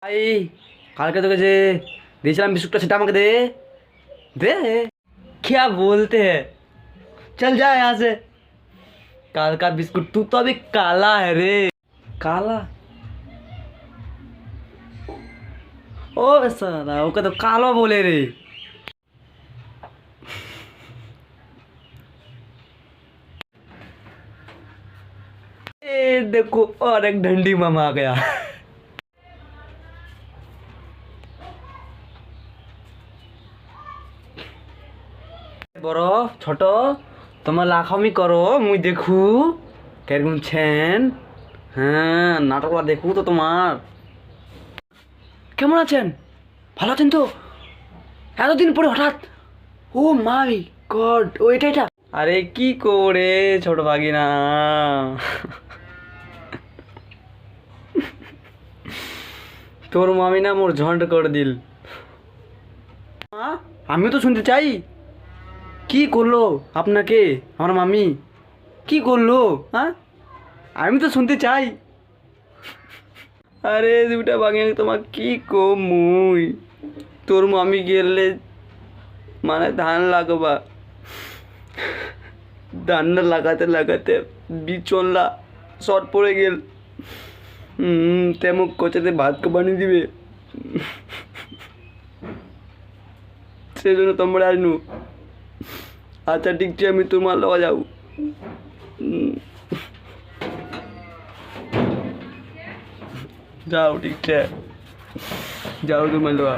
ভাই কালকে তোকে যে দিয়েছিলাম বিস্কুটটা সেটা আমাকে दे दे। क्या बोलते हैं, चल जा यहाँ से। काल का बिस्कुट, तू तो अभी काला है रे। काला? ओ साला ओके तो कालो बोले रे। ए देखो और एक ढंडी मामा आ गया। বড় ছোট তোমার লাখামি করো মুই দেখু কেরকম ছেন। হ্যাঁ নাটকটা দেখু তো তোমার। কেমন আছেন? ভালো আছেন তো? এতদিন পরে হঠাৎ, ও মাই গড, ও এটা এটা। আরে কি করে ছোট ভাগিনা, তোর মামি না মোর ঝন্ড করে দিল। আমিও তো শুনতে চাই, কি করলো আপনাকে আমার মামি, কি করলো? হ্যাঁ আমি তো শুনতে চাই। আরে দুটা বাঙে তোমার কি কম মুই, তোর মামি গেলে মানে ধান লাগবা, ধান লাগাতে লাগাতে বিচনলা শর্ট পড়ে গেল। তেমন কোচাতে ভাত বানিয়ে দিবে, সেই জন্য তোমরা আসনু। আচ্ছা ঠিক আছে, আমি তোমার লওয়া যাও। যাও ঠিক আছে, যাও তোমার লওয়া।